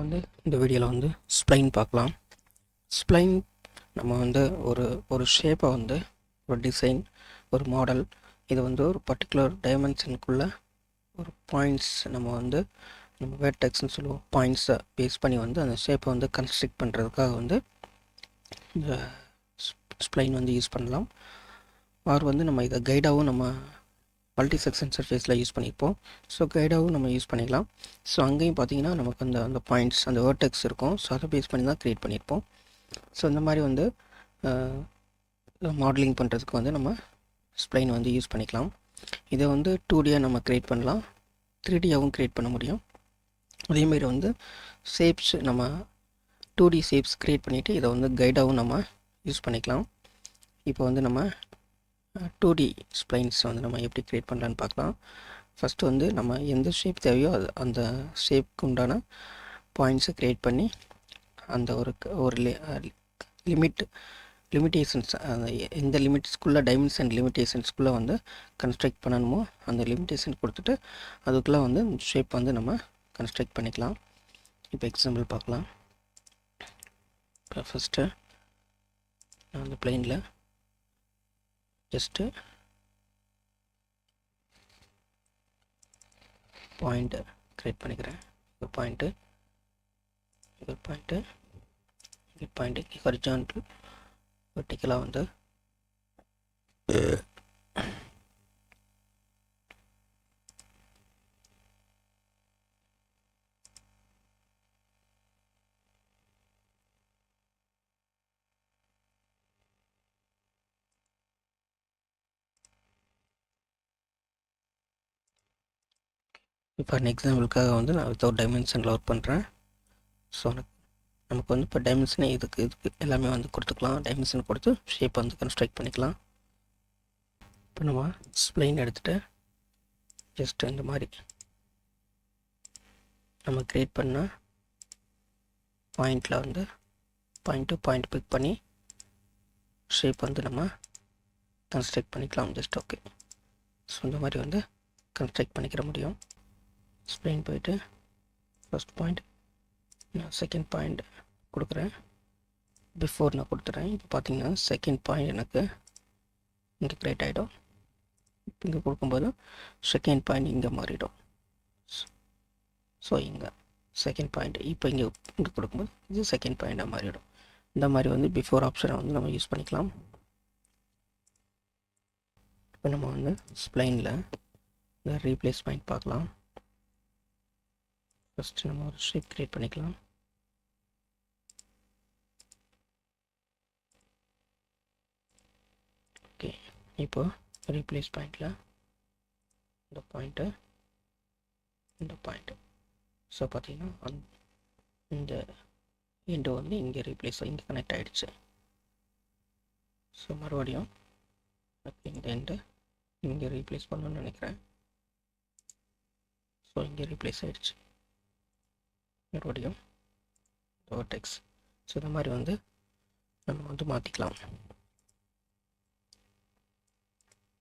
வந்து இந்த வீடியோவில் வந்து ஸ்ப்ளைன் பார்க்கலாம். ஸ்ப்ளைன் நம்ம வந்து ஒரு ஷேப்பை வந்து ஒரு டிசைன், ஒரு மாடல், இது வந்து ஒரு பர்டிகுலர் டைமென்ஷனுக்குள்ளே ஒரு பாயிண்ட்ஸ் நம்ம வேர்டெக்ஸ்னு சொல்லுவோம். பாயிண்ட்ஸை பேஸ் பண்ணி வந்து அந்த ஷேப்பை வந்து கன்ஸ்ட்ரக்ட் பண்ணுறதுக்காக வந்து இந்த ஸ்ப்ளைன் வந்து யூஸ் பண்ணலாம். ஆர் வந்து நம்ம இதை கைடாகவும் நம்ம மல்டி செக்ஷன் சர்ஃபேஸில் யூஸ் பண்ணியிருப்போம். ஸோ கைடாகவும் நம்ம யூஸ் பண்ணிக்கலாம். ஸோ அங்கேயும் பார்த்தீங்கன்னா நமக்கு அந்த பாயிண்ட்ஸ், அந்த வேர்டெக்ஸ் இருக்கும். ஸோ அதை பேஸ் பண்ணி தான் க்ரியேட் பண்ணியிருப்போம். ஸோ இந்த மாதிரி வந்து மாடலிங் பண்ணுறதுக்கு வந்து நம்ம ஸ்ப்ளைன் வந்து யூஸ் பண்ணிக்கலாம். இதை வந்து 2Dயாக நம்ம க்ரியேட் பண்ணலாம், 3Dயாகவும் க்ரியேட் பண்ண முடியும். அதேமாதிரி வந்து ஷேப்ஸ், நம்ம 2D ஷேப்ஸ் க்ரியேட் பண்ணிவிட்டு இதை வந்து கைடாகவும் நம்ம யூஸ் பண்ணிக்கலாம். இப்போ வந்து நம்ம 2D ஸ்ப்ளைன்ஸ் வந்து நம்ம எப்படி க்ரியேட் பண்ணலான்னு பார்க்கலாம். ஃபஸ்ட்டு வந்து நம்ம எந்த ஷேப் தேவையோ அந்த ஷேப்க்கு உண்டான பாயிண்ட்ஸை க்ரியேட் பண்ணி அந்த ஒரு லிமிட்டேஷன்ஸ், அந்த எந்த லிமிட்ஸ்குள்ளே டைமென்ஷன் லிமிட்டேஷன்ஸ்குள்ளே வந்து கன்ஸ்ட்ரக்ட் பண்ணணுமோ அந்த லிமிட்டேஷன் கொடுத்துட்டு அதுக்குள்ளே வந்து ஷேப் வந்து நம்ம கன்ஸ்ட்ரக்ட் பண்ணிக்கலாம். இப்போ எக்ஸாம்பிள் பார்க்கலாம். இப்போ ஃபஸ்ட்டு நான் அந்த பிளெயினில் ஜஸ்ட்டு பாயிண்ட்டு க்ரியேட் பண்ணிக்கிறேன். ஒரு பாயிண்ட்டு, ஒரு பாயிண்ட்டு, ஒரு பாயிண்ட்டு ஹரிசான்டல் வெர்டிக்கலாக வந்து இப்போ எக்ஸாம்பிளுக்காக வந்து நான் வித்தவுட் டைமென்ஷனில் ஒர்க் பண்ணுறேன். ஸோ நமக்கு வந்து இப்போ டைமென்ஷனே இதுக்கு எல்லாமே வந்து கொடுத்துக்கலாம். டைமென்ஷன் கொடுத்து ஷேப் வந்து கன்ஸ்ட்ரக்ட் பண்ணிக்கலாம். இப்போ நம்ம ஸ்ப்ளைன் எடுத்துகிட்டு ஜஸ்ட் இந்த மாதிரி நம்ம க்ரியேட் பண்ண பாயிண்டில் வந்து பாயிண்ட் டு பாயிண்ட் பிக் பண்ணி ஷேப் வந்து நம்ம கன்ஸ்ட்ரக்ட் பண்ணிக்கலாம். Just okay. ஸோ இந்த மாதிரி வந்து கன்ஸ்ட்ரக்ட் பண்ணிக்கிற முடியும். ஸ்ப்ளைன் போயிட்டு ஃபஸ்ட் பாயிண்ட், நான் செகண்ட் பாயிண்ட் கொடுக்குறேன். பிஃபோர் நான் கொடுத்துறேன். இப்போ பார்த்தீங்கன்னா செகண்ட் பாயிண்ட் எனக்கு இங்கே க்ரியேட் ஆகிடும். இங்கே கொடுக்கும்போது செகண்ட் பாயிண்ட் இங்கே மாறிடும். ஸோ இங்கே செகண்ட் பாயிண்ட் இப்போ இங்கே கொடுக்கும்போது இது செகண்ட் பாயிண்ட்டாக மாறிடும். இந்த மாதிரி வந்து பிஃபோர் ஆப்ஷனை வந்து நம்ம யூஸ் பண்ணிக்கலாம். இப்போ நம்ம வந்து ஸ்ப்ளைனில் இந்த ரீப்ளேஸ் பாயிண்ட் பார்க்கலாம். ஃபஸ்ட்டு நம்ம ஒரு ஷேப் க்ரியேட் பண்ணிக்கலாம். ஓகே, இப்போ ரீப்ளேஸ் பாயிண்டில் இந்த பாயிண்ட்டு, இந்த பாயிண்ட்டு, ஸோ பார்த்தீங்கன்னா இந்த எண்டு வந்து இங்கே ரீப்ளேஸ் இங்கே கனெக்ட் ஆகிடுச்சு. ஸோ மறுபடியும் இந்த எண்டு இங்கே ரீப்ளேஸ் பண்ணணும்னு நினைக்கிறேன். ஸோ இங்கே ரீப்ளேஸ் ஆகிடுச்சு மறுபடியும் வேர்டெக்ஸ். ஸோ இந்த மாதிரி வந்து நம்ம வந்து மாற்றிக்கலாம்.